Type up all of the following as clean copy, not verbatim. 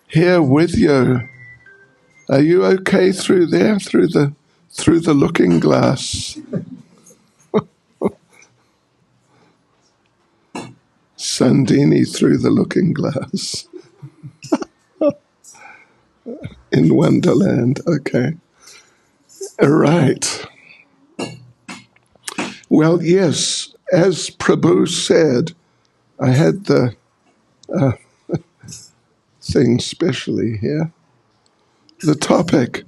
here with you. Are you okay through there, through the looking glass? Sandini through the looking glass. In Wonderland, okay. All right. Well, yes, as Prabhu said, I had the thing specially here. The topic,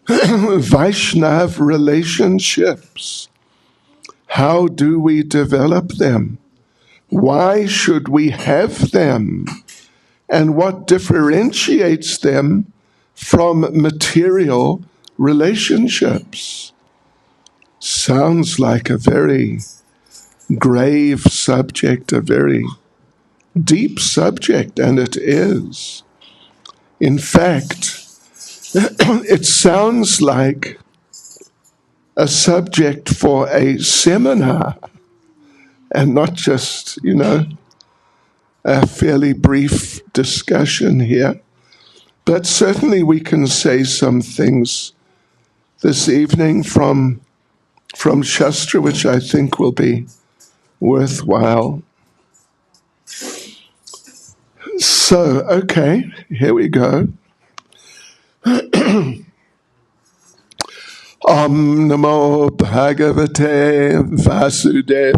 Vaishnava relationships. How do we develop them? Why should we have them? And what differentiates them from material relationships? Sounds like a very grave subject, a very deep subject, and it is. In fact, it sounds like a subject for a seminar, and not just, a fairly brief discussion here. But certainly we can say some things this evening from Shastra, which I think will be worthwhile. So, okay, here we go. Om Namo Bhagavate Vasudevaya.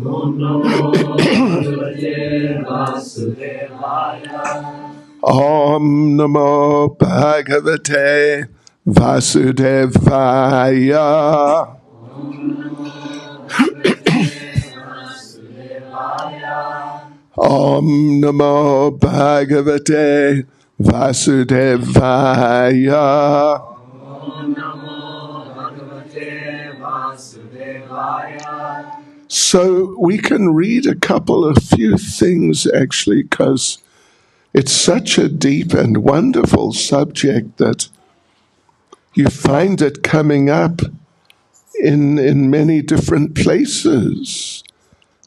Om Namo Bhagavate Vasudevaya. Om Namo Bhagavate Vasudevaya. Om Namo Bhagavate Vasudevaya. Om Namo Bhagavate Vasudevaya. So we can read a few things actually, because it's such a deep and wonderful subject that you find it coming up in many different places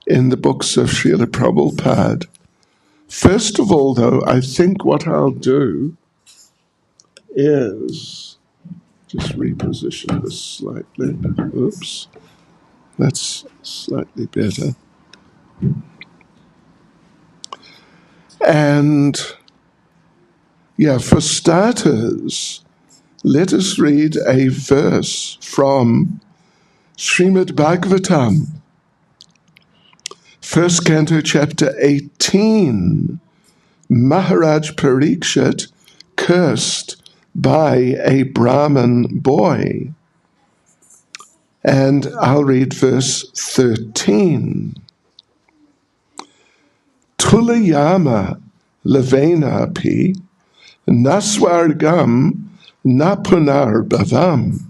in the books of Srila Prabhupada. First of all, though, I think what I'll do is just reposition this slightly. Oops. That's slightly better. And, for starters, let us read a verse from Srimad Bhagavatam, first canto, chapter 18. Maharaj Parikshit cursed by a Brahmin boy. And I'll read verse 13. Tulayama levena pi naswargam napunar bhavam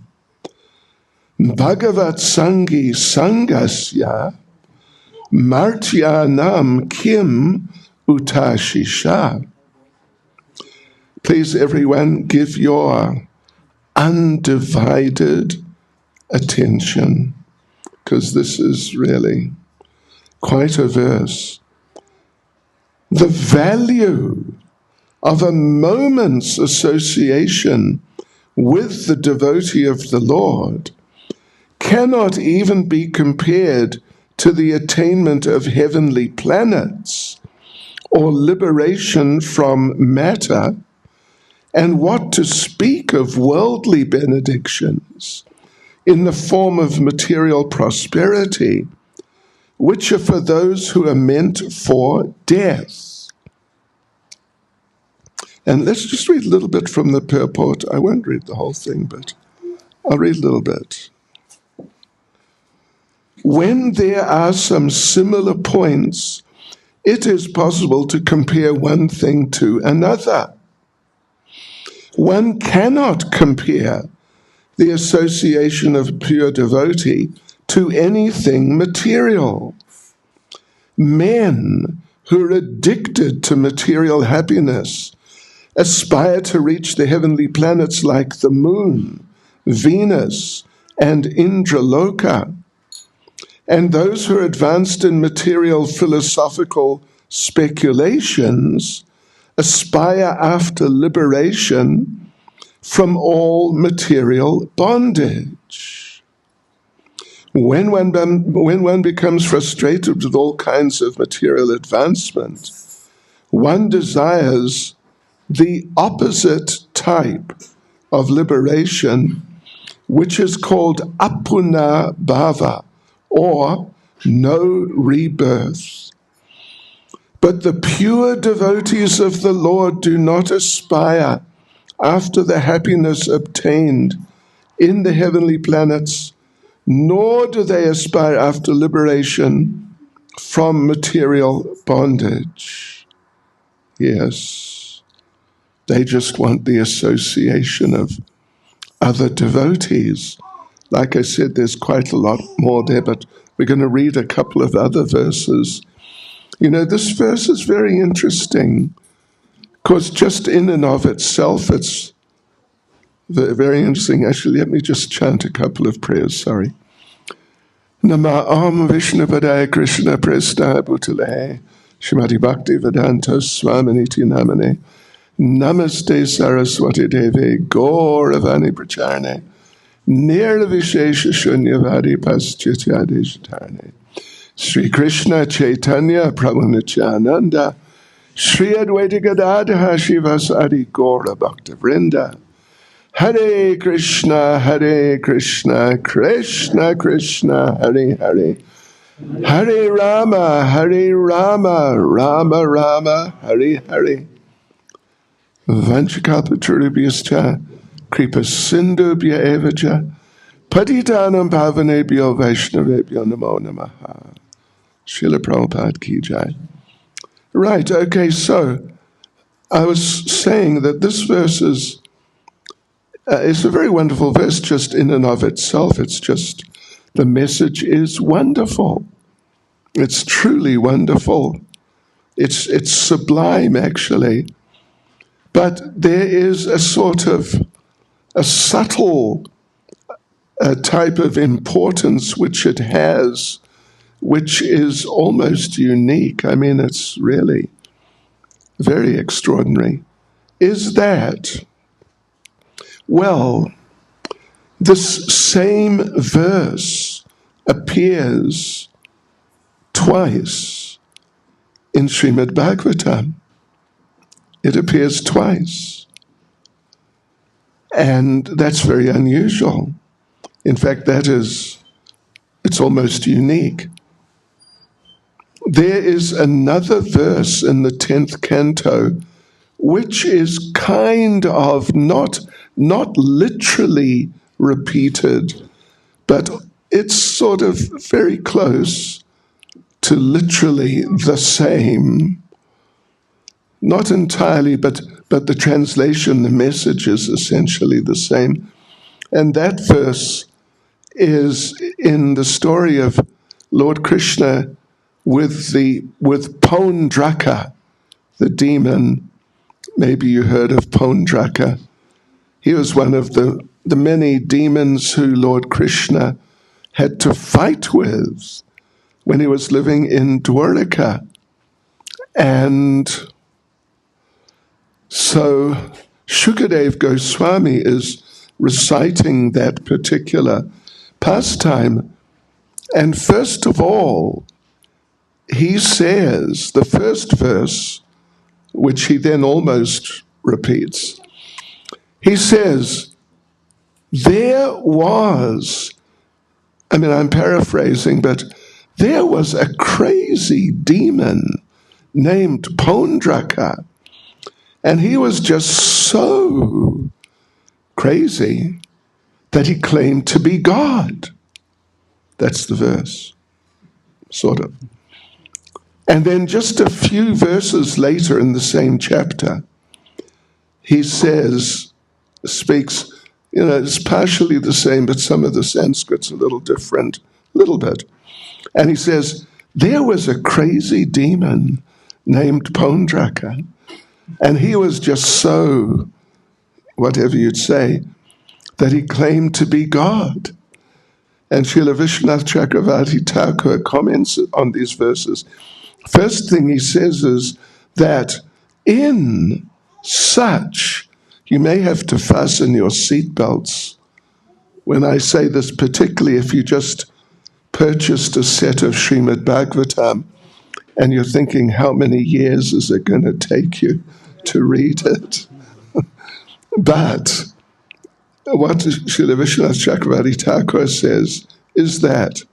bhagavat sangi sangasya martyanam kim utashisha. Please, everyone, give your undivided attention, because this is really quite a verse. The value of a moment's association with the devotee of the Lord cannot even be compared to the attainment of heavenly planets or liberation from matter, and what to speak of worldly benedictions in the form of material prosperity, which are for those who are meant for death. And let's just read a little bit from the purport. I won't read the whole thing, but I'll read a little bit. When there are some similar points, it is possible to compare one thing to another. One cannot compare the association of a pure devotee to anything material. Men who are addicted to material happiness aspire to reach the heavenly planets like the moon, Venus, and Indraloka. And those who are advanced in material philosophical speculations aspire after liberation from all material bondage. When one becomes frustrated with all kinds of material advancement, one desires the opposite type of liberation, which is called apuna bhava, or no rebirth. But the pure devotees of the Lord do not aspire after the happiness obtained in the heavenly planets, nor do they aspire after liberation from material bondage. Yes, they just want the association of other devotees. Like I said, there's quite a lot more there, but we're going to read a couple of other verses. You know, this verse is very interesting, because just in and of itself, it's very interesting. Actually, let me just chant a couple of prayers, sorry. Nama Om Vaishnava Krishna Presta Bhutale Shrimati Bhakti Vedanta Swaminiti Namane Namaste Saraswati Devi Gauravani Pracharne Nirvishesha Shunyavadi Paschityadejitarne Sri Krishna Chaitanya Prabhu Nityananda Sri Advaita Gadadha Shivasadi Gaura Bhakta Vrinda Hare Krishna, Krishna Krishna, Hare Hare, Hare Rama, Rama Rama, Hare Hare. Vanchakalpatarubhyascha, Kripa Sindhubhya evacha, Patitanam Pavanebhyo Vaishnavebhyo Namo Namaha. Srila Prabhupada ki jai. Right, okay, so I was saying that this verse is it's a very wonderful verse just in and of itself. It's just, the message is wonderful. It's truly wonderful. It's sublime, actually. But there is a sort of a subtle type of importance which it has, which is almost unique. I mean, it's really very extraordinary. Is that, well, this same verse appears twice in Srimad Bhagavatam. It appears twice. And that's very unusual. In fact, it's almost unique. There is another verse in the 10th canto which is kind of not literally repeated, but it's sort of very close to literally the same. Not entirely, but the translation, the message is essentially the same. And that verse is in the story of Lord Krishna with Pondraka, the demon. Maybe you heard of Pondraka. He was one of the many demons who Lord Krishna had to fight with when he was living in Dwaraka. And so Shukadev Goswami is reciting that particular pastime. And first of all, he says, the first verse, which he then almost repeats, he says, there was, I'm paraphrasing, but there was a crazy demon named Pondraka, and he was just so crazy that he claimed to be God. That's the verse, sort of. And then just a few verses later in the same chapter, he speaks, it's partially the same, but some of the Sanskrit's a little different, a little bit. And he says, there was a crazy demon named Pondraka, and he was just so, whatever you'd say, that he claimed to be God. And Srila Vishwanath Chakravarti Thakur comments on these verses. First thing he says is that in such, you may have to fasten your seatbelts. When I say this, particularly if you just purchased a set of Srimad Bhagavatam and you're thinking, how many years is it going to take you to read it? But what Srila Vishwanath Chakravarti Thakur says is that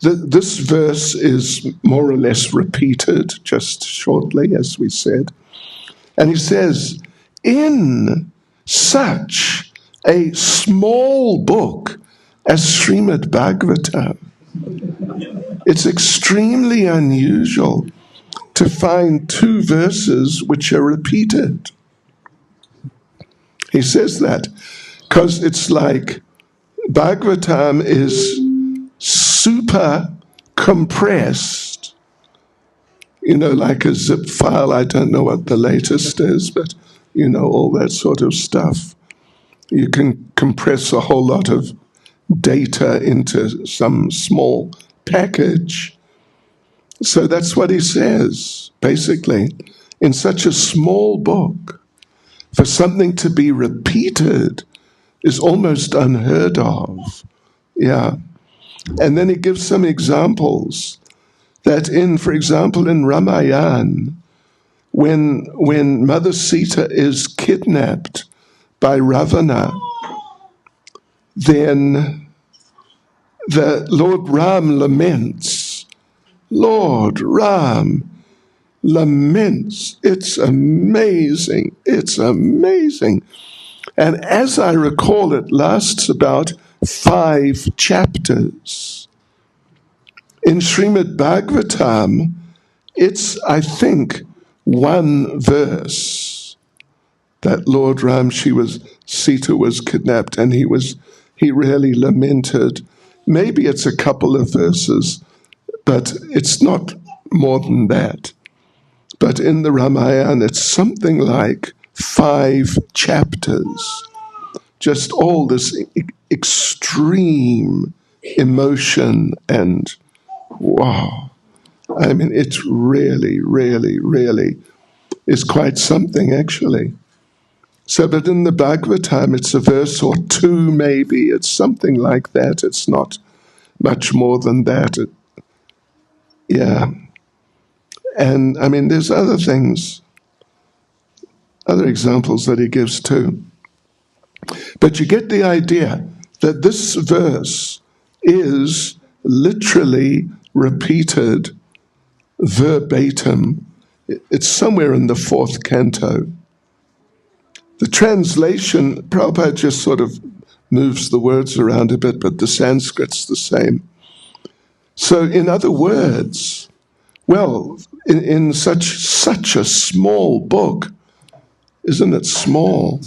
this verse is more or less repeated just shortly, as we said. And he says, in such a small book as Srimad Bhagavatam, it's extremely unusual to find two verses which are repeated. He says that because it's like Bhagavatam is super compressed, like a zip file. I don't know what the latest is, but all that sort of stuff. You can compress a whole lot of data into some small package. So that's what he says, basically. In such a small book, for something to be repeated is almost unheard of. Yeah. And then he gives some examples that for example, in Ramayana, when Mother Sita is kidnapped by Ravana, then the Lord Ram laments. Lord Ram laments. It's amazing. It's amazing. And as I recall, it lasts about 5 chapters. In Srimad Bhagavatam, it's, I think, 1 verse that Lord Ram, Sita was kidnapped, and he really lamented. Maybe it's a couple of verses, but it's not more than that. But in the Ramayana, it's something like 5 chapters. Just all this extreme emotion and wow. I mean, it really, really, really is quite something, actually. So, but in the Bhagavatam, it's a verse or 2, maybe. It's something like that. It's not much more than that. Yeah. And, I mean, there's other things, other examples that he gives too. But you get the idea that this verse is literally repeated verbatim. It's somewhere in the 4th canto. The translation, Prabhupada just sort of moves the words around a bit, but the Sanskrit's the same. So in other words, well, in such a small book, isn't it small?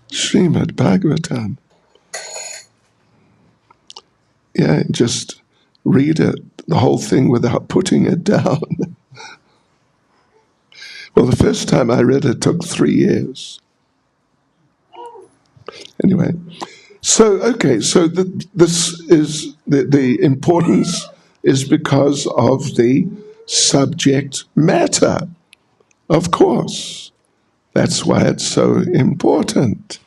Srimad Bhagavatam. Yeah, just read it, the whole thing without putting it down. Well, the first time I read it took 3 years. Anyway, so this is the importance is because of the subject matter, of course. That's why it's so important.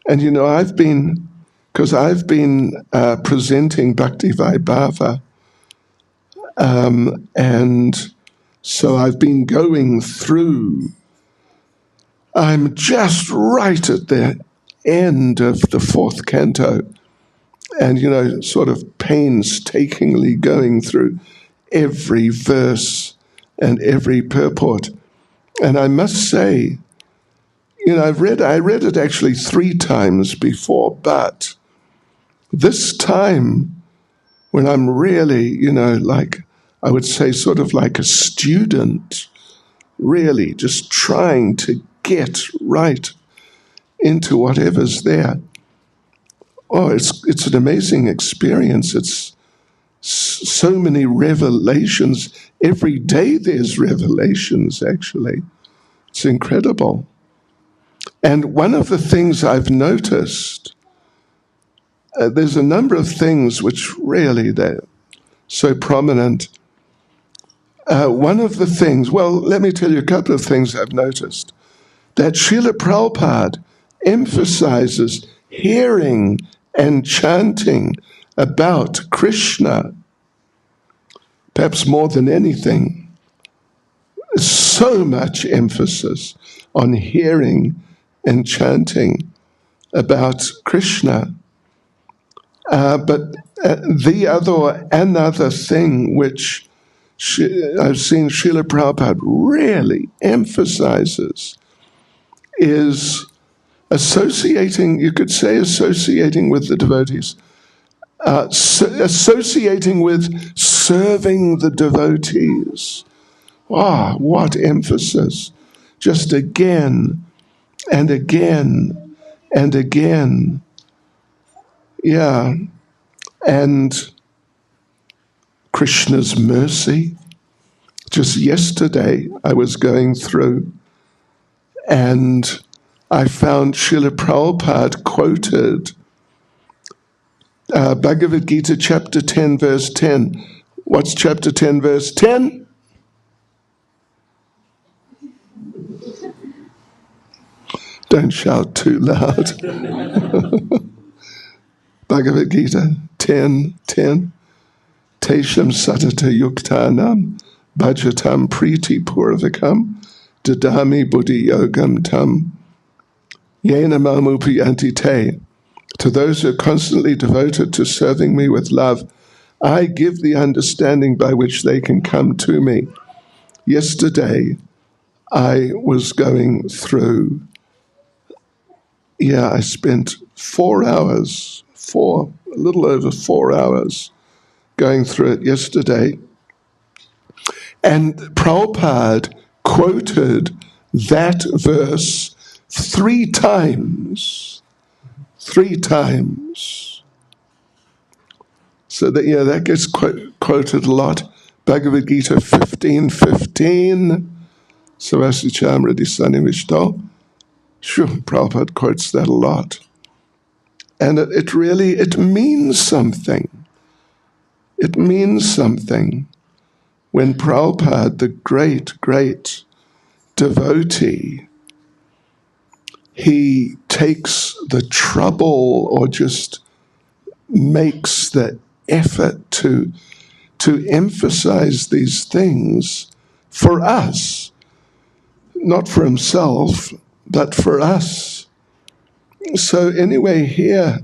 And I've been presenting Bhakti Vaibhava, and so I've been going through. I'm just right at the end of the 4th canto, and sort of painstakingly going through every verse and every purport. And I must say, I read it actually 3 times before, but this time, when I'm really, like I would say, sort of like a student, really just trying to get right into whatever's there. Oh, it's an amazing experience. It's so many revelations. Every day there's revelations, actually. It's incredible. And one of the things I've noticed, there's a number of things which really they're so prominent. one of the things, well, let me tell you a couple of things I've noticed, that Srila Prabhupada emphasizes hearing and chanting about Krishna, perhaps more than anything. So much emphasis on hearing and chanting about Krishna. But another thing which I've seen Srila Prabhupada really emphasizes is associating, you could say associating with the devotees, associating with serving the devotees. Ah, what emphasis. Just again and again and again. Yeah. And Krishna's mercy. Just yesterday I was going through and I found Srila Prabhupada quoted Bhagavad Gita chapter 10 verse 10. What's chapter 10 verse 10? Don't shout too loud. Bhagavad Gita 10:10. Tesham satata yuktanam bhajatam priti purvikam dadami buddhi yogam tam yena mamupiyanti te. To those who are constantly devoted to serving me with love, I give the understanding by which they can come to me. Yesterday, I was going through, I spent 4 hours, a little over 4 hours going through it yesterday. And Prabhupada quoted that verse 3 times. 3 times. So that gets quoted a lot. Bhagavad Gita 15:15. Savasi Chamradi Sani Vishto. Sure, Prabhupada quotes that a lot. And it means something. It means something when Prabhupada, the great, great devotee, he takes the trouble or just makes the effort to emphasize these things for us, not for himself, but for us. So anyway, here,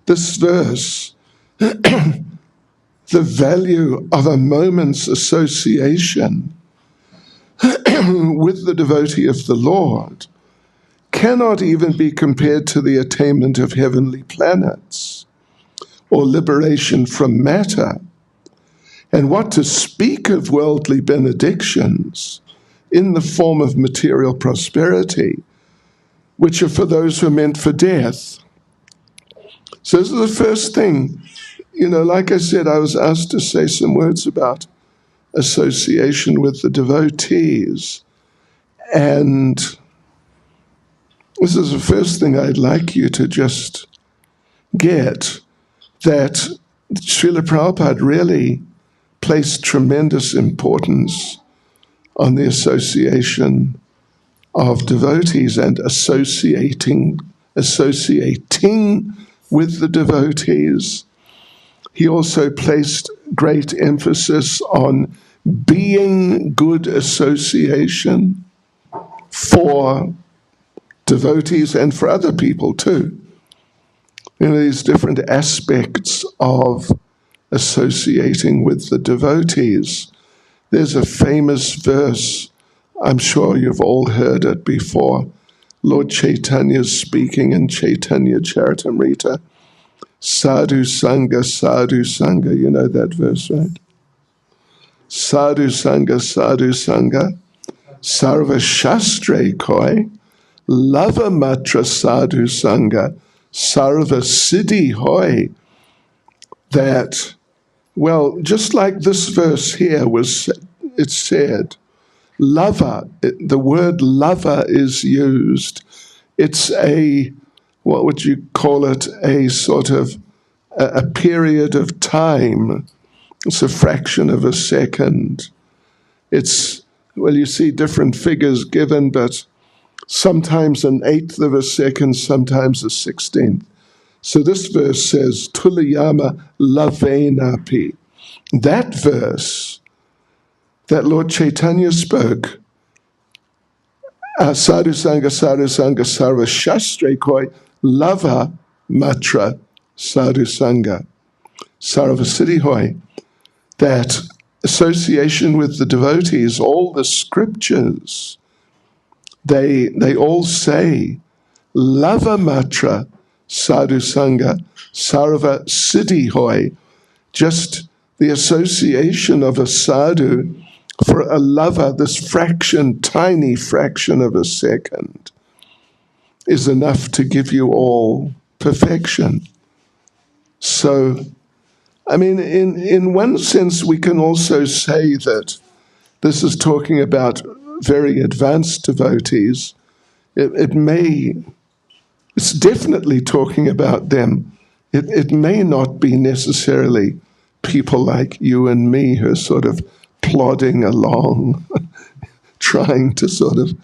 this verse, the value of a moment's association with the devotee of the Lord cannot even be compared to the attainment of heavenly planets or liberation from matter. And what to speak of worldly benedictions in the form of material prosperity, which are for those who are meant for death. So this is the first thing. Like I said, I was asked to say some words about association with the devotees. And this is the first thing I'd like you to just get, that Srila Prabhupada really placed tremendous importance on the association of devotees and associating with the devotees. He also placed great emphasis on being good association for devotees and for other people too. These different aspects of associating with the devotees. There's a famous verse, I'm sure you've all heard it before. Lord Chaitanya's speaking in Chaitanya Charitamrita. Sadhu Sangha, Sadhu Sangha. You know that verse, right? Sadhu Sangha, Sadhu Sangha. Sarva Shastre Koi. Lava Matra Sadhu Sangha. Sarva Siddhi Hoy. That, just like this verse here it said, lava, the word lava is used. It's what would you call it, a sort of a period of time. It's a fraction of a second. It's, well, you see different figures given, but sometimes an eighth of a second, sometimes a 16th. So this verse says, Tuliyama Lavenapi. That verse that Lord Chaitanya spoke, Sadhu Sangha Sarva Shastre Koi Lava Matra Sadhu Sangha Sarva Siddhi Hoy, that association with the devotees, all the scriptures, they all say Lava Matra Sadhu Sangha Sarva Siddhi Hoy, just the association of a sadhu for a lover, this fraction, tiny fraction of a second, is enough to give you all perfection. So, I mean, in one sense, we can also say that this is talking about very advanced devotees. It's definitely talking about them. It may not be necessarily people like you and me who are sort of plodding along, trying to sort of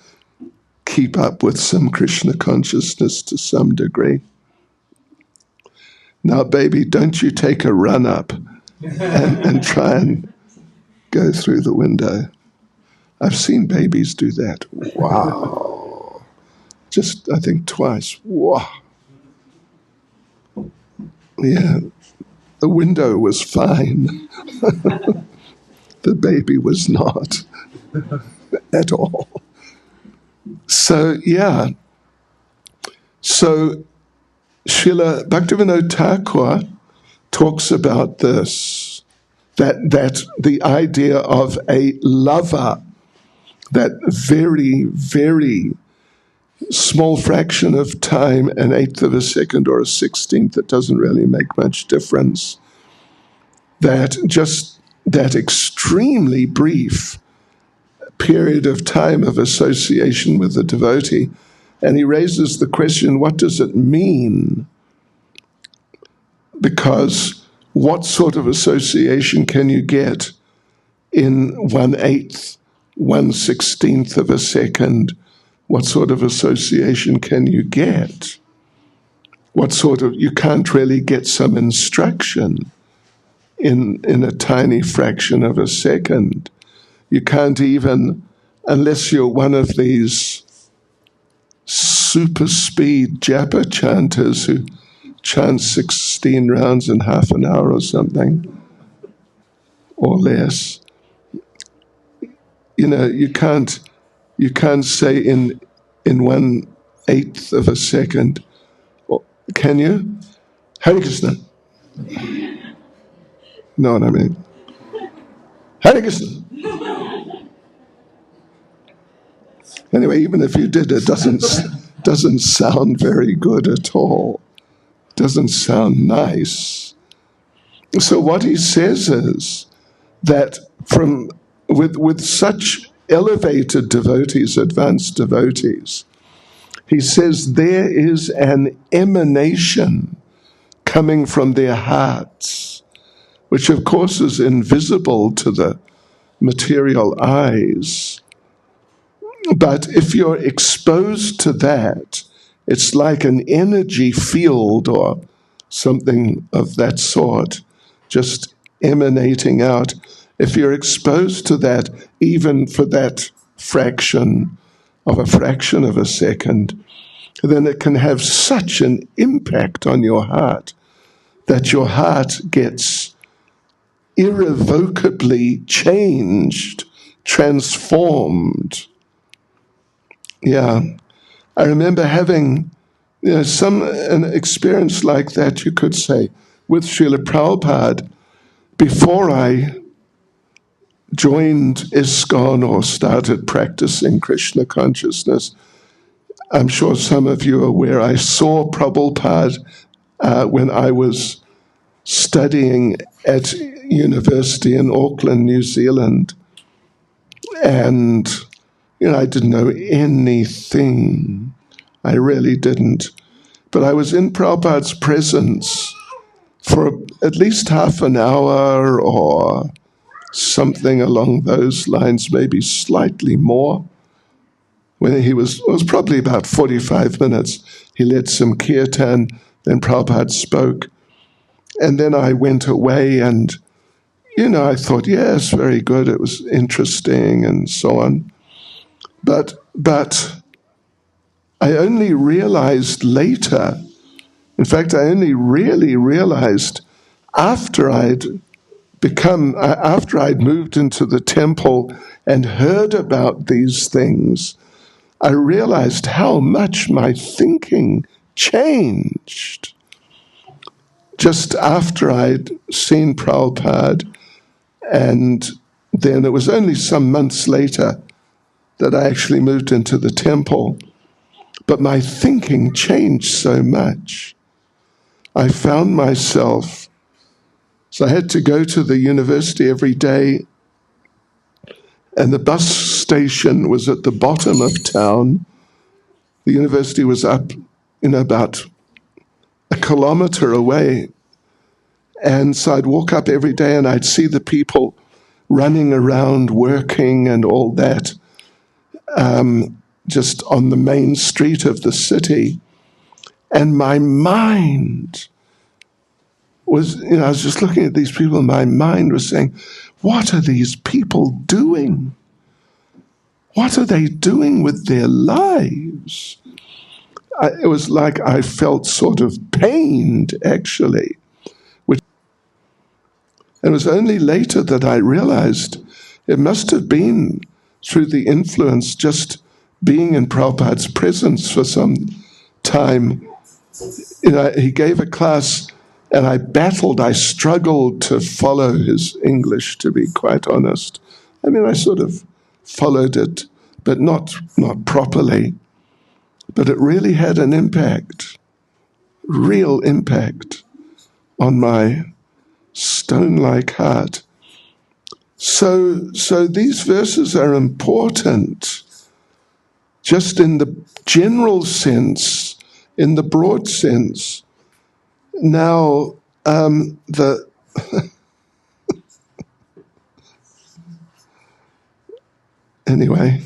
keep up with some Krishna consciousness to some degree. Now, baby, don't you take a run up and try and go through the window. I've seen babies do that. Wow. Just, I think, twice. Wow. Yeah. The window was fine. The baby was not at all. So, yeah. So, Srila Bhaktivinoda Thakur talks about this, that the idea of a lover, that very, very small fraction of time, an eighth of a second or a 16th, it doesn't really make much difference, that just that extremely brief period of time of association with the devotee. And he raises the question, what does it mean? Because what sort of association can you get in 1/8, 1/16 of a second? What sort of association can you get? You can't really get some instruction in a tiny fraction of a second. You can't even, unless you're one of these super speed japa chanters who chant 16 rounds in half an hour or something, or less. You can't say in 1/8 of a second, can you? Hare Krishna. Know what I mean? Hare Krishna. Anyway, even if you did, it doesn't sound very good at all. Doesn't sound nice. So what he says is that with such elevated devotees, advanced devotees, he says there is an emanation coming from their hearts, which of course is invisible to the material eyes. But if you're exposed to that, it's like an energy field or something of that sort, just emanating out. If you're exposed to that, even for that fraction of a second, then it can have such an impact on your heart that your heart gets irrevocably changed, transformed. Yeah. I remember having an experience like that, you could say, with Srila Prabhupada before I joined ISKCON or started practicing Krishna consciousness. I'm sure some of you are aware, I saw Prabhupada when I was studying at university in Auckland, New Zealand. And, I didn't know anything. I really didn't. But I was in Prabhupada's presence for at least half an hour or something along those lines, maybe slightly more. When it was probably about 45 minutes, he led some kirtan, then Prabhupada spoke. And then I went away and, I thought, yes, very good, it was interesting and so on. But I only realized later, in fact, I only really realized after I'd moved into the temple and heard about these things, I realized how much my thinking changed just after I'd seen Prabhupada. And then it was only some months later that I actually moved into the temple. But my thinking changed so much. I found myself, so I had to go to the university every day, and the bus station was at the bottom of town. The university was up, about a kilometer away. And so I'd walk up every day and I'd see the people running around, working and all that, just on the main street of the city. And my mind was, I was just looking at these people and my mind was saying, what are these people doing? What are they doing with their lives? It was like I felt sort of pained, actually. And it was only later that I realized it must have been through the influence just being in Prabhupada's presence for some time. He gave a class and I struggled to follow his English, to be quite honest. I mean, I sort of followed it, but not properly. But it really had an impact, real impact on my stone-like heart. So these verses are important, just in the general sense, in the broad sense. Now, anyway,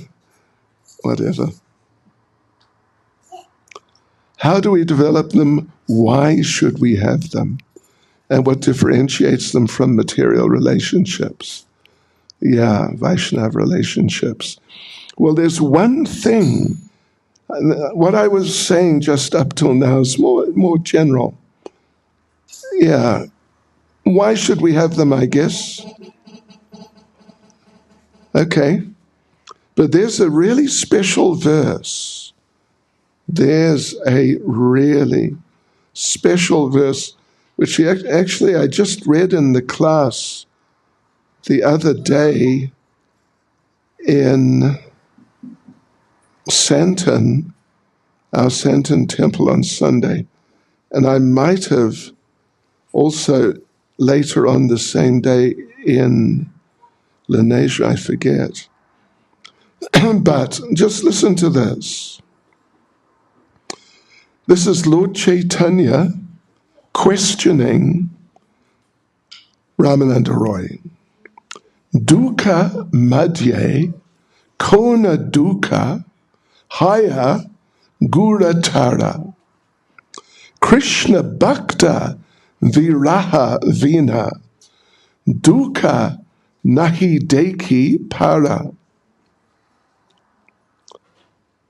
whatever. How do we develop them? Why should we have them? And what differentiates them from material relationships? Vaishnava relationships. Well, there's one thing. What I was saying just up till now is more general. Why should we have them, I guess? Okay. But there's a really special verse. There's a really special verse which actually I just read in the class the other day in Santon, our Santon temple on Sunday. And I might have also later on the same day in Lanesia, I forget. But just listen to this. This is Lord Chaitanya questioning Ramananda Roy. Dukkha madhye kona dukkha haya guratara. Krishna bhakta viraha vina dukkha nahi deki para.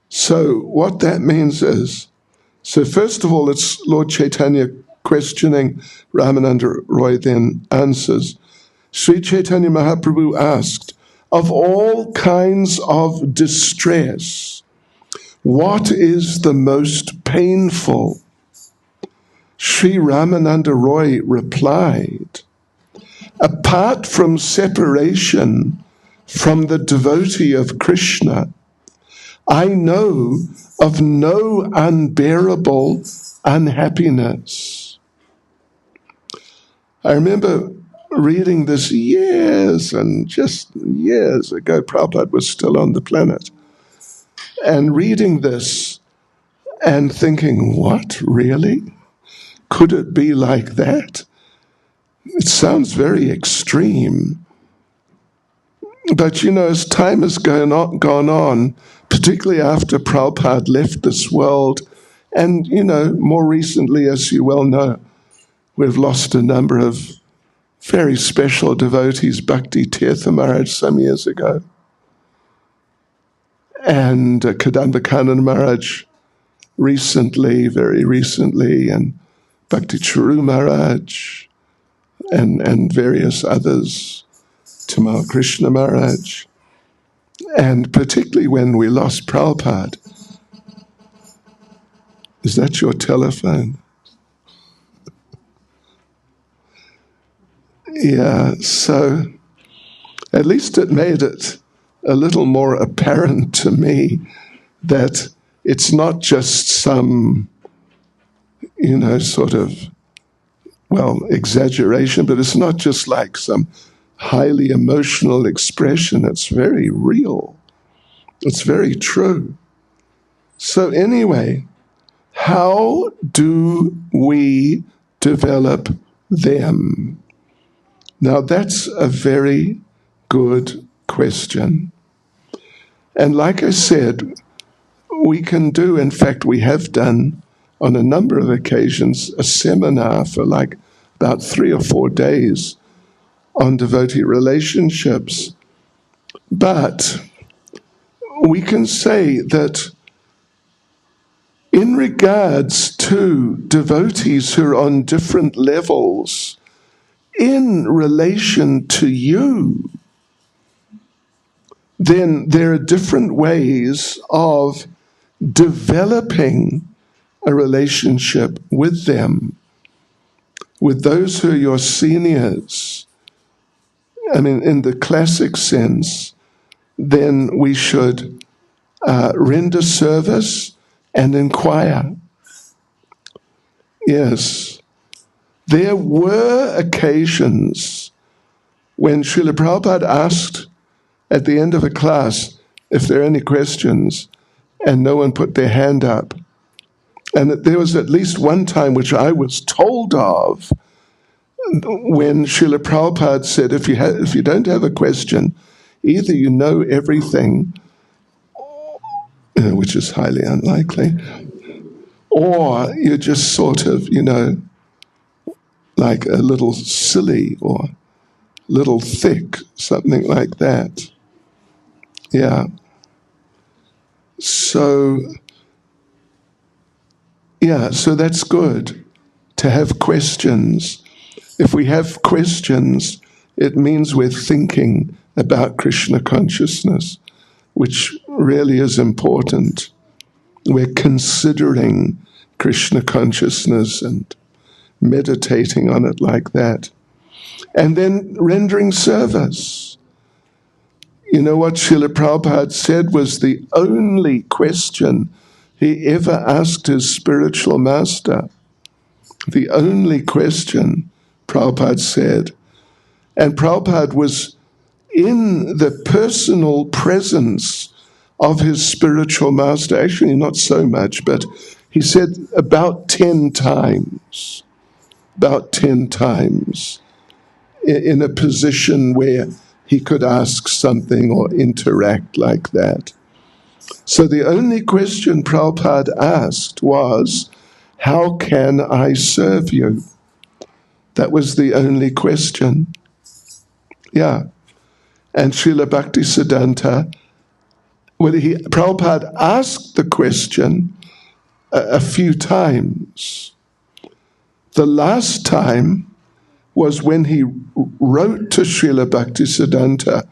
So what that means is, so first of all, it's Lord Chaitanya questioning. Ramananda Roy then answers. Sri Chaitanya Mahaprabhu asked, of all kinds of distress, what is the most painful? Sri Ramananda Roy replied, apart from separation from the devotee of Krishna, I know of no unbearable unhappiness. I remember reading this years ago. Prabhupada was still on the planet. And reading this and thinking, what, really? Could it be like that? It sounds very extreme. But, as time has gone on, particularly after Prabhupada left this world, and, more recently, as you well know, we've lost a number of very special devotees, Bhakti Tirtha Maharaj some years ago, and Kadamba Maharaj very recently, and Bhakti Charu Maharaj, and various others, Tamal Krishna Maharaj. And particularly when we lost Prabhupada. Is that your telephone? Yeah, so at least it made it a little more apparent to me that it's not just some, sort of, exaggeration, but it's not just like some highly emotional expression. It's very real. It's very true. So anyway, how do we develop them? Now that's a very good question. And like I said, we can do, in fact, we have done on a number of occasions, a seminar for like about 3 or 4 days on devotee relationships. But we can say that in regards to devotees who are on different levels, in relation to you, then there are different ways of developing a relationship with them, with those who are your seniors. I mean, in the classic sense, then we should render service and inquire. Yes. There were occasions when Srila Prabhupada asked at the end of a class if there are any questions, and no one put their hand up. And there was at least one time which I was told of when Srila Prabhupada said, if you don't have a question, either you know everything, which is highly unlikely, or you're just sort of, like a little silly or little thick, something like that. Yeah. So that's good to have questions. If we have questions, it means we're thinking about Krishna consciousness, which really is important. We're considering Krishna consciousness and meditating on it like that. And then rendering service. You know what Srila Prabhupada said was the only question he ever asked his spiritual master. The only question, Prabhupada said. And Prabhupada was in the personal presence of his spiritual master. Actually, not so much, but he said about 10 times. About 10 times. In a position where he could ask something or interact like that. So the only question Prabhupada asked was, how can I serve you? That was the only question. Yeah. And Srila Bhaktisiddhanta, Prabhupada asked the question a few times. The last time was when he wrote to Srila Bhaktisiddhanta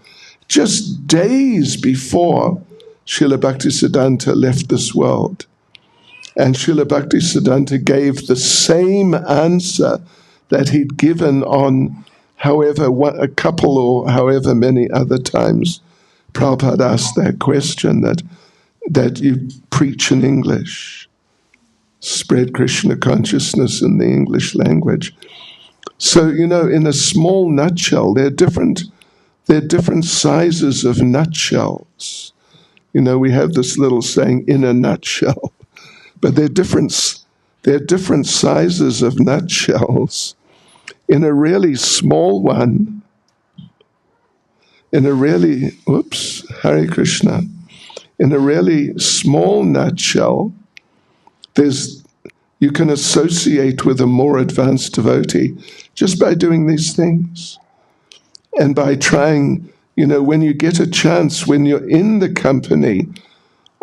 just days before Srila Bhaktisiddhanta left this world. And Srila Bhaktisiddhanta gave the same answer that he'd given on a couple or however many other times Prabhupada asked that question, that you preach in English, spread Krishna consciousness in the English language. So, in a small nutshell, there are different sizes of nutshells. We have this little saying, in a nutshell. But there are different sizes of nutshells. In a really small one, in a really, Hare Krishna, in a really small nutshell, you can associate with a more advanced devotee just by doing these things. And by trying, when you get a chance, when you're in the company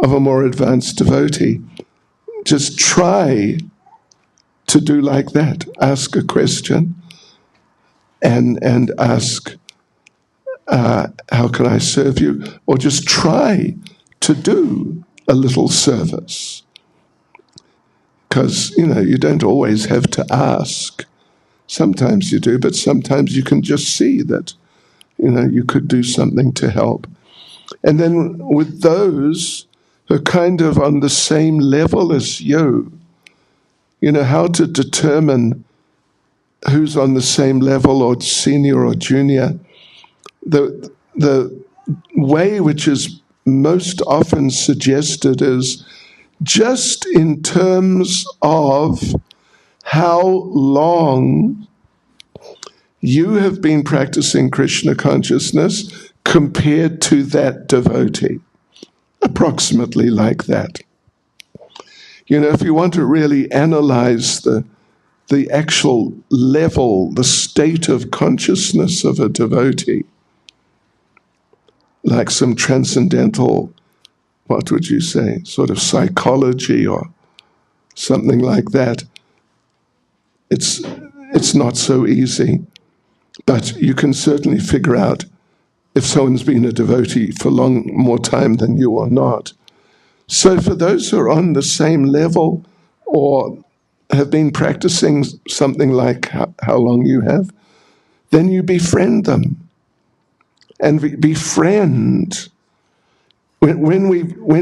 of a more advanced devotee, just try to do like that. Ask a question and ask, how can I serve you? Or just try to do a little service. Because, you don't always have to ask. Sometimes you do, but sometimes you can just see that, you could do something to help. And then with those who are kind of on the same level as you, how to determine who's on the same level or senior or junior. The way which is most often suggested is just in terms of how long you have been practicing Krishna consciousness compared to that devotee. Approximately like that. If you want to really analyze the actual level, the state of consciousness of a devotee, like some transcendental, what would you say, sort of psychology or something like that, it's not so easy. But you can certainly figure out if someone's been a devotee for more time than you or not. So for those who are on the same level or have been practicing something like how long you have, then you befriend them. And befriend. When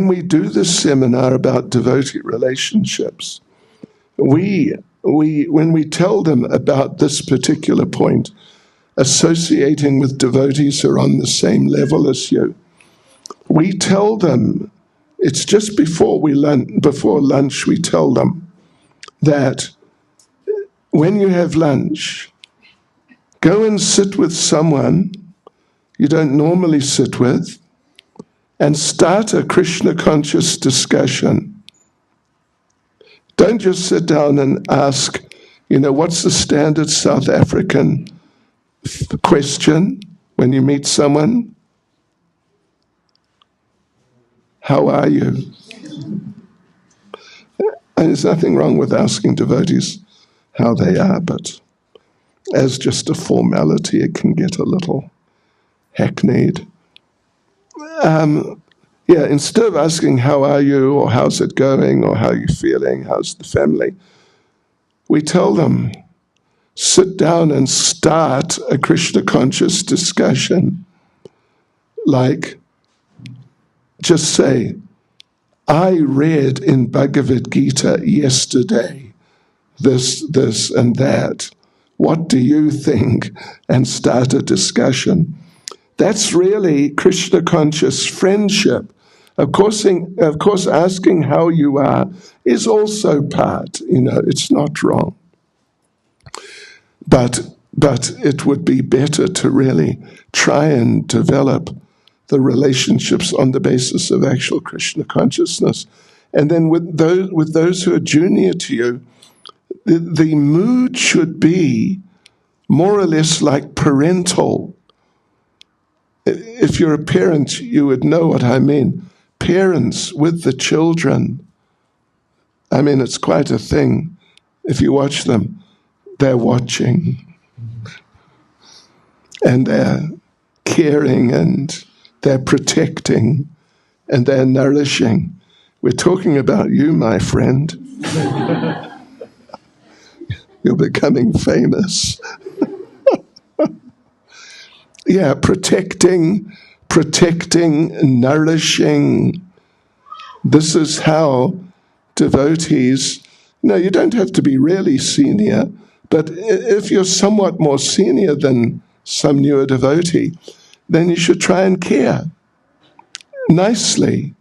we do this seminar about devotee relationships, when we tell them about this particular point, associating with devotees who are on the same level as you, we tell them, it's just before lunch, we tell them that when you have lunch, go and sit with someone you don't normally sit with and start a Krishna conscious discussion. Don't just sit down and ask, what's the standard South African question when you meet someone? How are you? And there's nothing wrong with asking devotees how they are, but as just a formality, it can get a little hackneyed. Instead of asking how are you, or how's it going, or how are you feeling, how's the family, we tell them, sit down and start a Krishna conscious discussion. Like, just say, I read in Bhagavad Gita yesterday this, and that. What do you think? And start a discussion. That's really Krishna conscious friendship. Of course, asking how you are is also part. It's not wrong. But it would be better to really try and develop the relationships on the basis of actual Krishna consciousness. And then with those who are junior to you, the mood should be more or less like parental. If you're a parent, you would know what I mean. Parents with the children. I mean, it's quite a thing. If you watch them, they're watching. And they're caring, and they're protecting, and they're nourishing. We're talking about you, my friend. You're becoming famous. Yeah, protecting, nourishing. This is how devotees, you don't have to be really senior, but if you're somewhat more senior than some newer devotee, then you should try and care nicely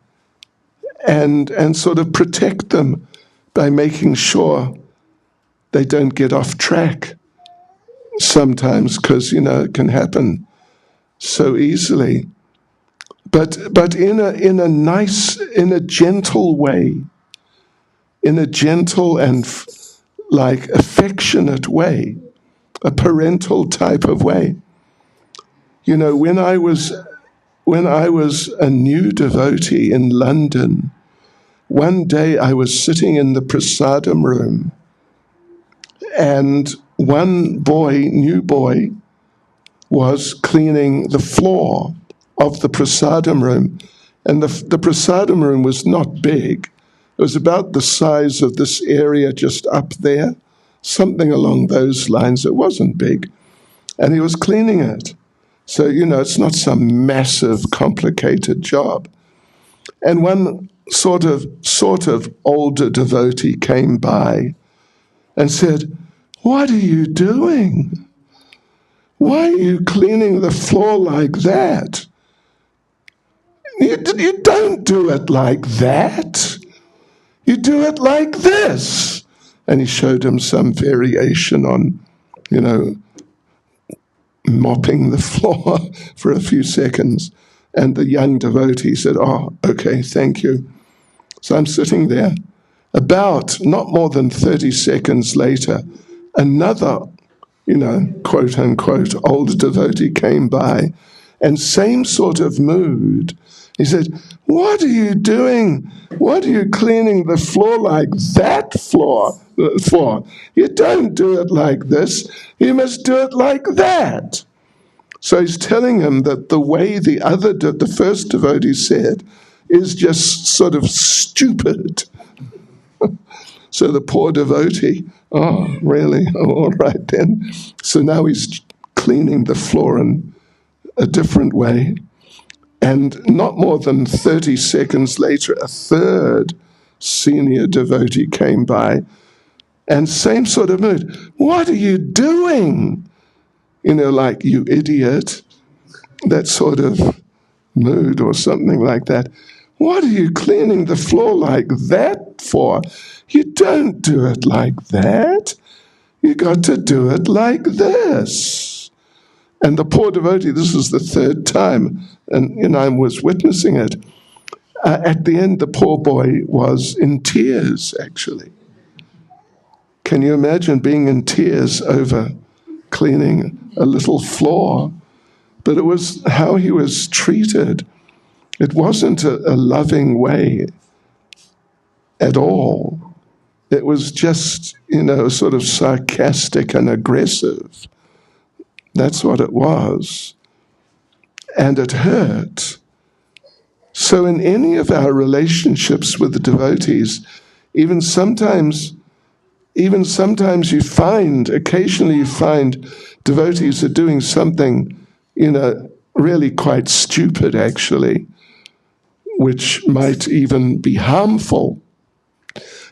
and sort of protect them by making sure they don't get off track sometimes, because, it can happen. so easily. But in a nice, in a gentle way, in a gentle and like affectionate way, a parental type of way. You know, when I was a new devotee in London, one day I was sitting in the prasadam room, and one boy, new boy, was cleaning the floor of the prasadam room. And the prasadam room was not big. It was about the size of this area just up there, something along those lines. It wasn't big. And he was cleaning it. So, you know, it's not some massive, complicated job. And one sort of older devotee came by and said, "What are you doing? Why are you cleaning the floor like that? You don't do it like that. You do it like this." And he showed him some variation on, you know, mopping the floor for a few seconds. And the young devotee said, "Oh, okay, thank you." So I'm sitting there. About not more than 30 seconds later, another, you know, quote unquote, old devotee came by, and same sort of mood. He said, "What are you doing? What are you cleaning the floor like that for? You don't do it like this. You must do it like that." So he's telling him that the way the first devotee said is just sort of stupid. So the poor devotee, "Oh, really? Oh, all right then." So now he's cleaning the floor in a different way. And not more than 30 seconds later, a third senior devotee came by, and same sort of mood. "What are you doing?" You know, like, "You idiot." That sort of mood or something like that. "What are you cleaning the floor like that for? You don't do it like that. You got to do it like this." And the poor devotee, this is the third time, and you know, I was witnessing it. At the end, the poor boy was in tears, actually. Can you imagine being in tears over cleaning a little floor? But it was how he was treated. It wasn't a loving way at all. It was just, you know, sort of sarcastic and aggressive. That's what it was. And it hurt. So in any of our relationships with the devotees, occasionally you find devotees are doing something, you know, really quite stupid actually, which might even be harmful.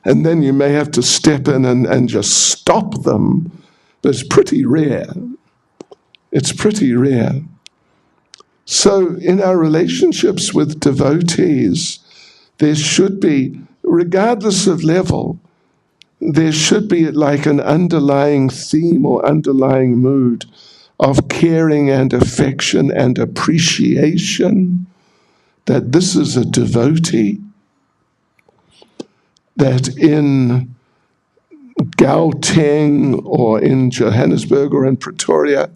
And then you may have to step in and just stop them. But it's pretty rare. It's pretty rare. So in our relationships with devotees, there should be, regardless of level, there should be like an underlying theme or underlying mood of caring and affection and appreciation, that this is a devotee, that in Gauteng or in Johannesburg or in Pretoria,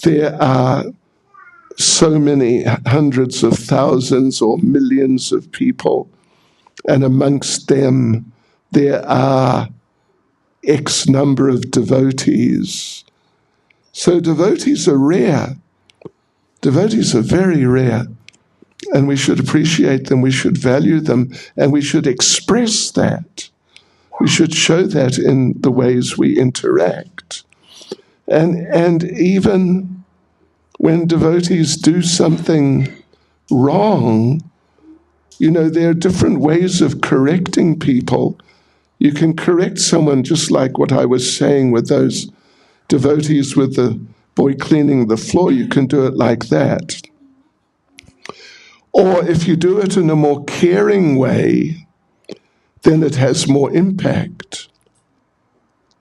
there are so many hundreds of thousands or millions of people, and amongst them there are X number of devotees. So devotees are rare. Devotees are very rare, and we should appreciate them, we should value them, and we should express that. We should show that in the ways we interact. And even when devotees do something wrong, you know, there are different ways of correcting people. You can correct someone just like what I was saying with those devotees with the boy cleaning the floor. You can do it like that. Or if you do it in a more caring way, then it has more impact.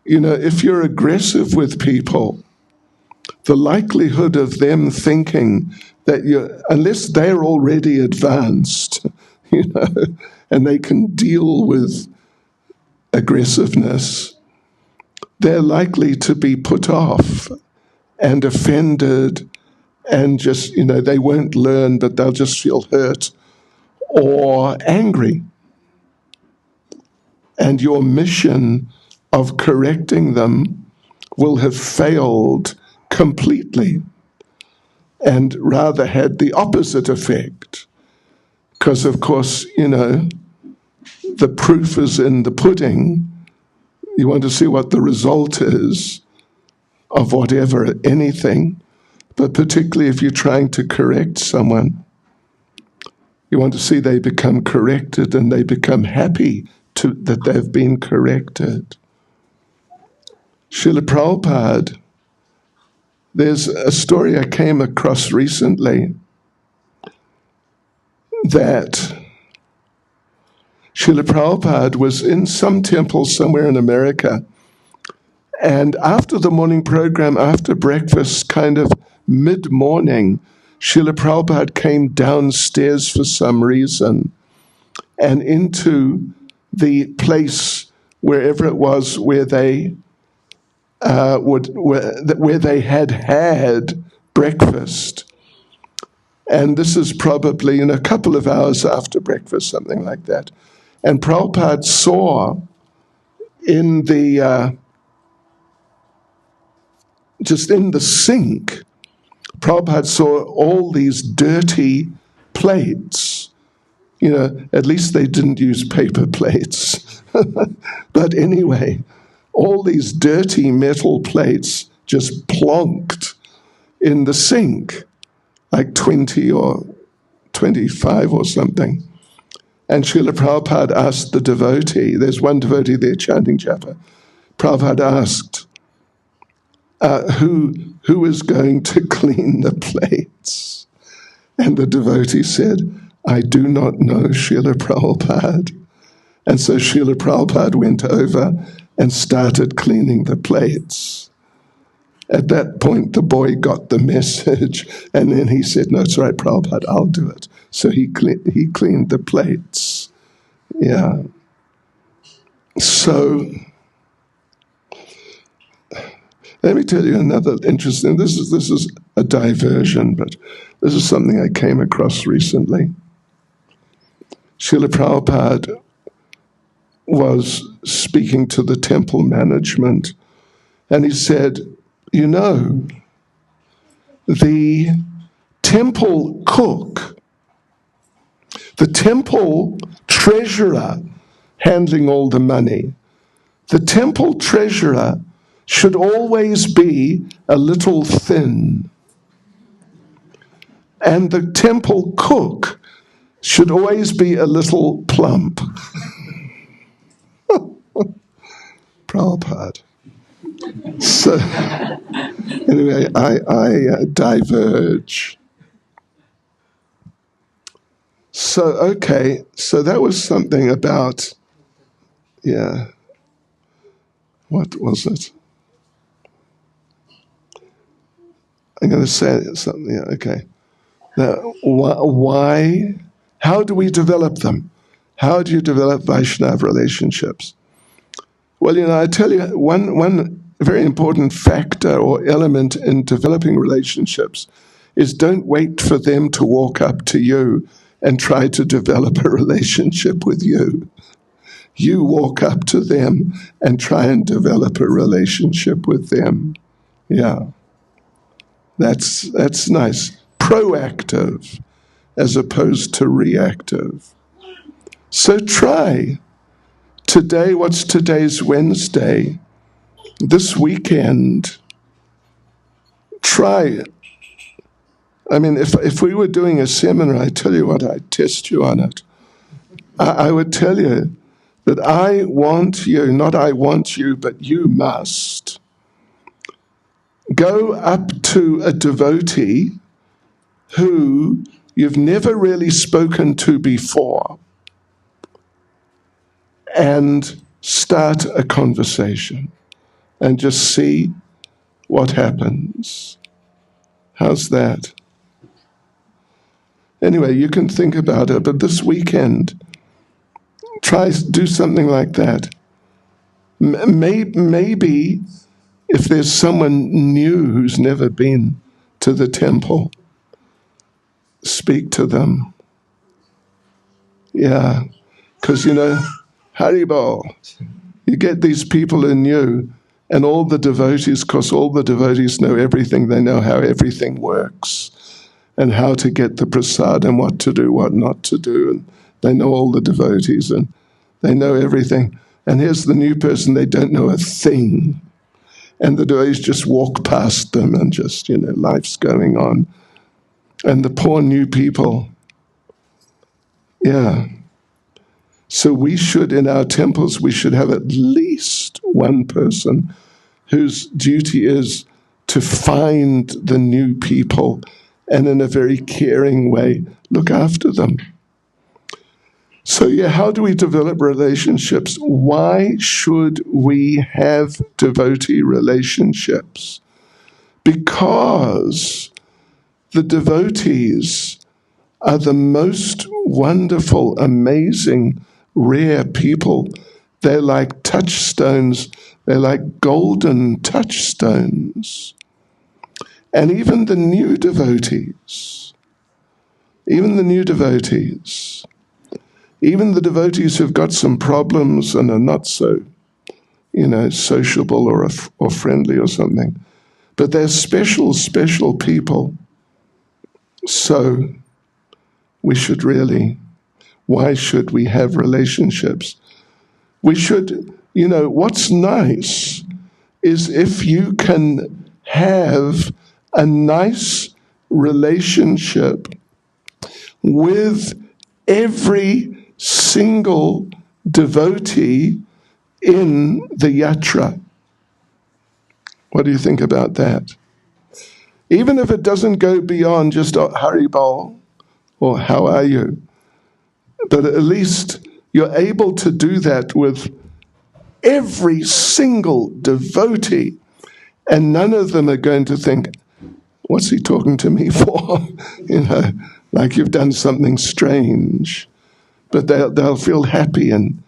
You know, if you're aggressive with people, the likelihood of them thinking that unless they're already advanced, and they can deal with aggressiveness, they're likely to be put off and offended and just, they won't learn, but they'll just feel hurt or angry. And your mission of correcting them will have failed completely and rather had the opposite effect. Because, of course, the proof is in the pudding. You want to see what the result is of whatever, anything, but particularly if you're trying to correct someone, you want to see they become corrected and they become happy that they've been corrected. Srila Prabhupada, there's a story I came across recently that Srila Prabhupada was in some temple somewhere in America, and after the morning program, after breakfast, kind of mid-morning, Srila Prabhupada came downstairs for some reason and into the place, wherever it was, where they where they had breakfast. And this is probably a couple of hours after breakfast, something like that. And Prabhupada saw in the just in the sink, Prabhupada saw all these dirty plates. At least they didn't use paper plates. But anyway, all these dirty metal plates just plonked in the sink, like 20 or 25 or something. And Srila Prabhupada asked the devotee, there's one devotee there chanting japa, Prabhupada asked, who is going to clean the plates? And the devotee said, I do not know, Srila Prabhupada. And so Srila Prabhupada went over and started cleaning the plates. At that point, the boy got the message, and then he said, no, it's all right, Prabhupada, I'll do it. So he cleaned the plates. Yeah. So let me tell you another interesting, this is a diversion, but this is something I came across recently. Srila Prabhupada was speaking to the temple management, and he said, the temple cook, the temple treasurer handling all the money, the temple treasurer should always be a little thin. And the temple cook should always be a little plump. Prabhupada. So, anyway, I diverge. So, okay, so that was something about, what was it? I'm going to say something, okay. Now, why, how do we develop them? How do you develop Vaishnava relationships? Well, I tell you, one very important factor or element in developing relationships is don't wait for them to walk up to you and try to develop a relationship with you. You walk up to them and try and develop a relationship with them. Yeah. That's nice. Proactive as opposed to reactive. So try. Today, what's today's Wednesday? This weekend, try it. I mean, if we were doing a seminar, I tell you what, I'd test you on it. I would tell you that I want you, not I want you, but you must go up to a devotee who you've never really spoken to before and start a conversation and just see what happens. How's that? Anyway, you can think about it, but this weekend, do something like that. Maybe if there's someone new who's never been to the temple, speak to them. Yeah, because, Haribol, you get these people who are new, and all the devotees, because all the devotees know everything. They know how everything works and how to get the prasad and what to do, what not to do. And they know all the devotees and they know everything. And here's the new person, they don't know a thing. And the devotees just walk past them and just, life's going on. And the poor new people, yeah. So we should, in our temples, we should have at least one person whose duty is to find the new people and in a very caring way, look after them. So how do we develop relationships? Why should we have devotee relationships? Because the devotees are the most wonderful, amazing, rare people. They're like touchstones. They're like golden touchstones. And even the new devotees, even the devotees who've got some problems and are not so, sociable or friendly or something, but they're special, special people. So why should we have relationships? We should, what's nice is if you can have a nice relationship with every single devotee in the yatra. What do you think about that? Even if it doesn't go beyond just Haribol or how are you, but at least you're able to do that with every single devotee, and none of them are going to think, what's he talking to me for? Like you've done something strange. But they'll feel happy and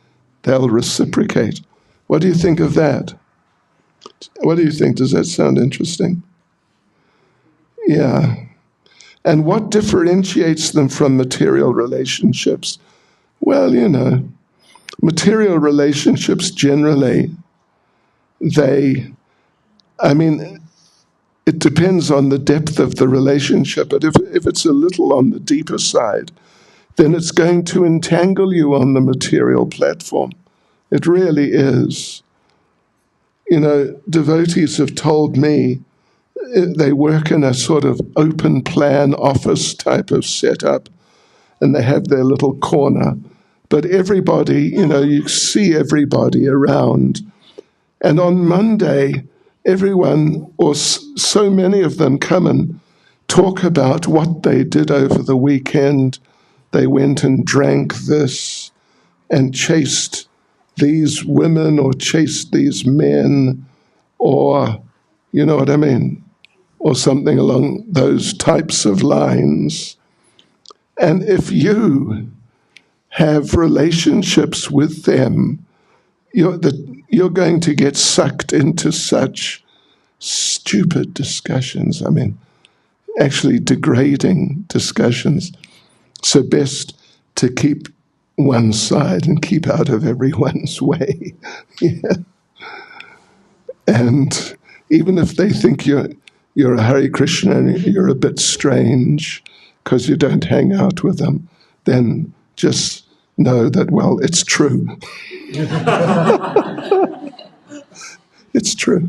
they'll reciprocate. What do you think of that? What do you think? Does that sound interesting? Yeah. And what differentiates them from material relationships? Well, material relationships generally, it depends on the depth of the relationship. But if it's a little on the deeper side, then it's going to entangle you on the material platform. It really is. Devotees have told me they work in a sort of open plan office type of setup, and they have their little corner. But everybody, you see everybody around. And on Monday, everyone, or so many of them, come and talk about what they did over the weekend. They went and drank this and chased these women or chased these men, or, you know what I mean, or something along those types of lines. And if you have relationships with them, you're going to get sucked into such stupid discussions. Actually degrading discussions. So best to keep one side and keep out of everyone's way. Yeah. And even if they think you're a Hare Krishna and you're a bit strange because you don't hang out with them, then just know that, well, it's true. It's true.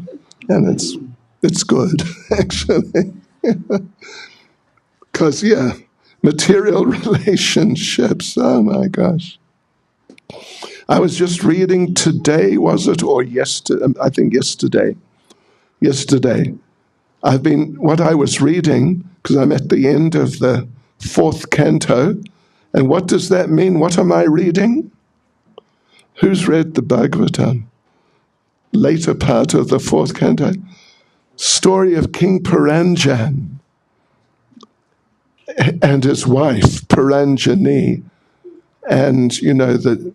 And it's good, actually. Because, material relationships, oh my gosh. I was just reading today, was it, or yesterday? I think yesterday. What I was reading, because I'm at the end of the 4th canto, and what does that mean? What am I reading? Who's read the Bhagavatam? Later part of the 4th canto. Story of King Paranjan. and his wife, Paranjani, and, the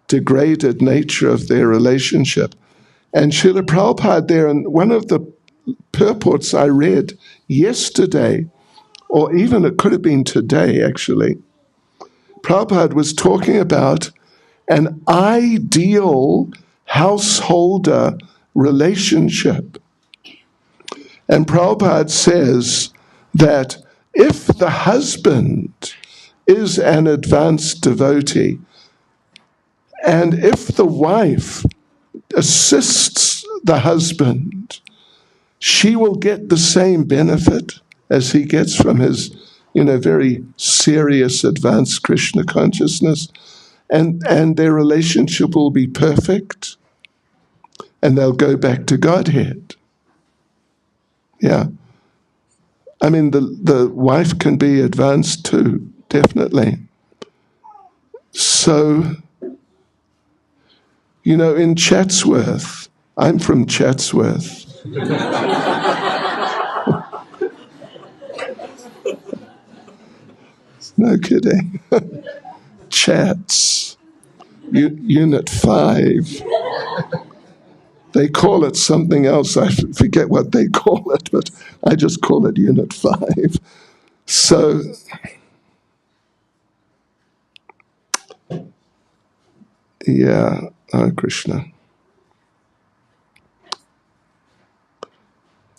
degraded nature of their relationship. And Srila Prabhupada there, and one of the purports I read yesterday, or even it could have been today actually, Prabhupada was talking about an ideal householder relationship. And Prabhupada says that if the husband is an advanced devotee, and if the wife assists the husband, she will get the same benefit as he gets from his, very serious advanced Krishna consciousness. And their relationship will be perfect, and they'll go back to Godhead. Yeah. I mean, the wife can be advanced too, definitely. So, in Chatsworth, I'm from Chatsworth. No kidding. Chats, Unit 5. They call it something else. I forget what they call it, but I just call it Unit 5. So, yeah, Krishna.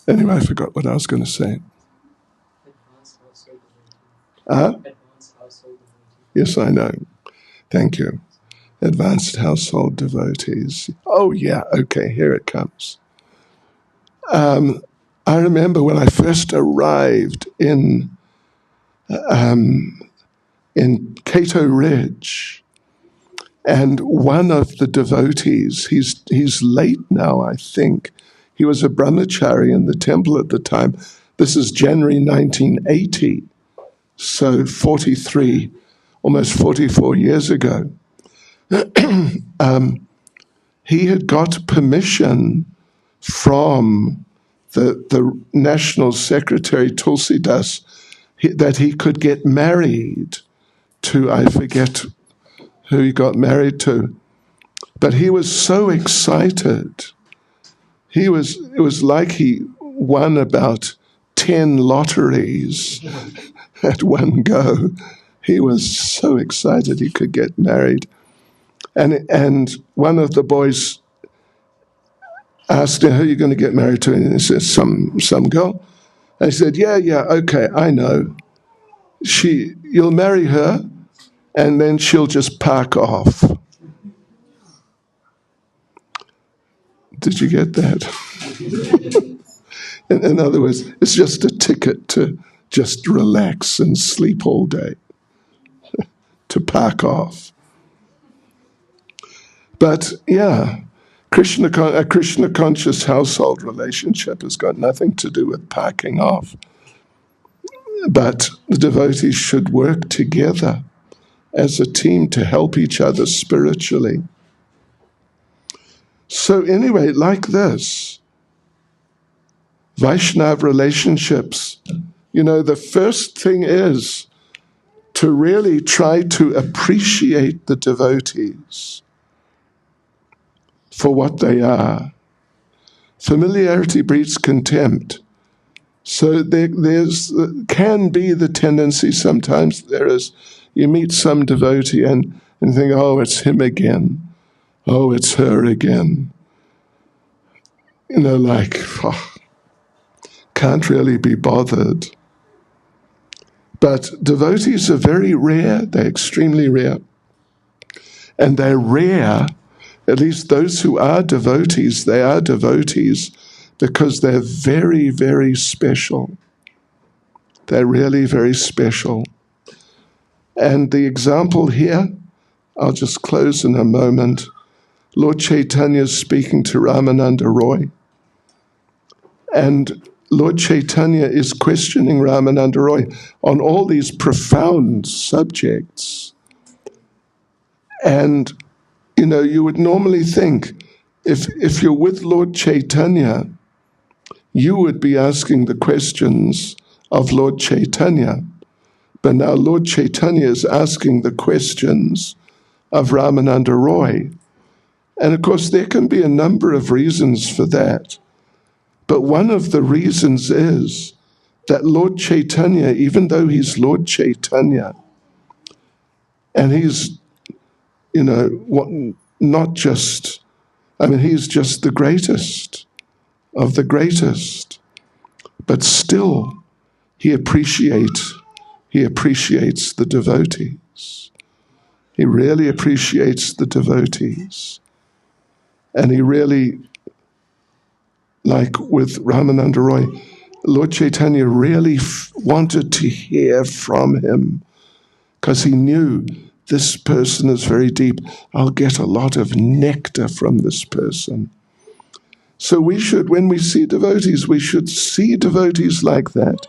Anyway, I forgot what I was going to say. Yes, I know. Thank you. Advanced household devotees. Oh, yeah, okay, here it comes. I remember when I first arrived in Cato Ridge, and one of the devotees, he's late now, I think. He was a brahmachari in the temple at the time. This is January 1980, so 43, almost 44 years ago. He had got permission from the National Secretary Tulsidas that he could get married to, I forget who he got married to, but he was so excited. It was like he won about 10 lotteries at one go. He was so excited he could get married. And one of the boys asked him, who are you going to get married to? And he said, some girl. And he said, yeah, okay, I know. You'll marry her, and then she'll just park off. Did you get that? In other words, it's just a ticket to just relax and sleep all day, to park off. But yeah, a Krishna conscious household relationship has got nothing to do with parking off. But the devotees should work together as a team to help each other spiritually. So anyway, like this, Vaishnava relationships, the first thing is to really try to appreciate the devotees for what they are. Familiarity breeds contempt. So can be the tendency sometimes you meet some devotee and think, oh, it's him again. Oh, it's her again. Can't really be bothered. But devotees are very rare. They're extremely rare. And they're rare, at least those who are devotees, they are devotees because they're very, very special. They're really very special. And the example here, I'll just close in a moment. Lord Chaitanya is speaking to Ramananda Roy. And Lord Chaitanya is questioning Ramananda Roy on all these profound subjects. And, you would normally think, if you're with Lord Chaitanya, you would be asking the questions of Lord Chaitanya. But now Lord Chaitanya is asking the questions of Ramananda Roy. And of course, there can be a number of reasons for that. But one of the reasons is that Lord Chaitanya, even though he's Lord Chaitanya, and he's, not just, he's just the greatest of the greatest, but still he appreciates the devotees. He really appreciates the devotees. And he really, like with Ramananda Roy, Lord Chaitanya really wanted to hear from him because he knew this person is very deep. I'll get a lot of nectar from this person. So we should, when we see devotees, we should see devotees like that.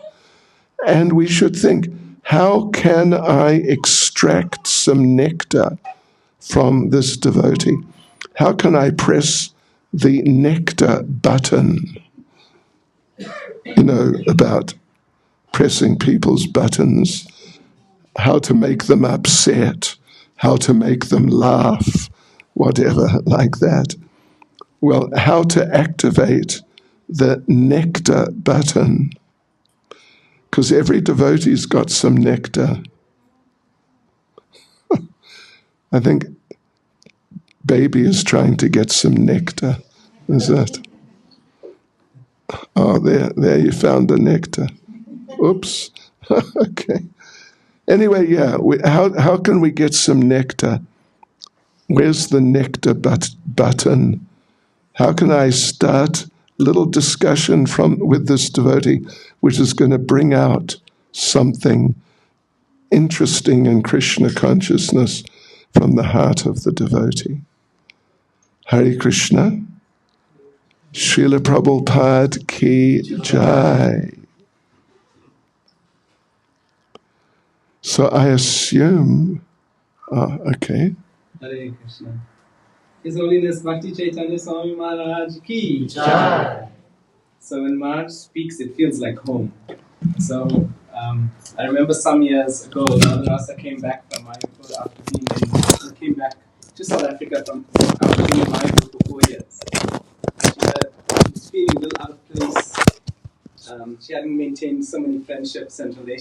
And we should think, how can I extract some nectar from this devotee? How can I press the nectar button? About pressing people's buttons, how to make them upset, how to make them laugh, whatever, like that. Well, how to activate the nectar button? Because every devotee's got some nectar. I think baby is trying to get some nectar. Is that? Oh, there you found the nectar. Oops. Okay. Anyway, yeah, how can we get some nectar? Where's the nectar button? How can I start a little discussion with this devotee, which is going to bring out something interesting in Krishna consciousness from the heart of the devotee? Hare Krishna. Srila Prabhupada ki jai. So I assume, okay. Hare Krishna. His Holiness Bhakti Chaitanya Swami Maharaj ki jai. So when Maharaj speaks, it feels like home. So I remember some years ago, Radha Rasa came back from Mayapur after being came back to South Africa after being in Mayapur for 4 years. She was feeling a little out of place. She hadn't maintained so many friendships and relations.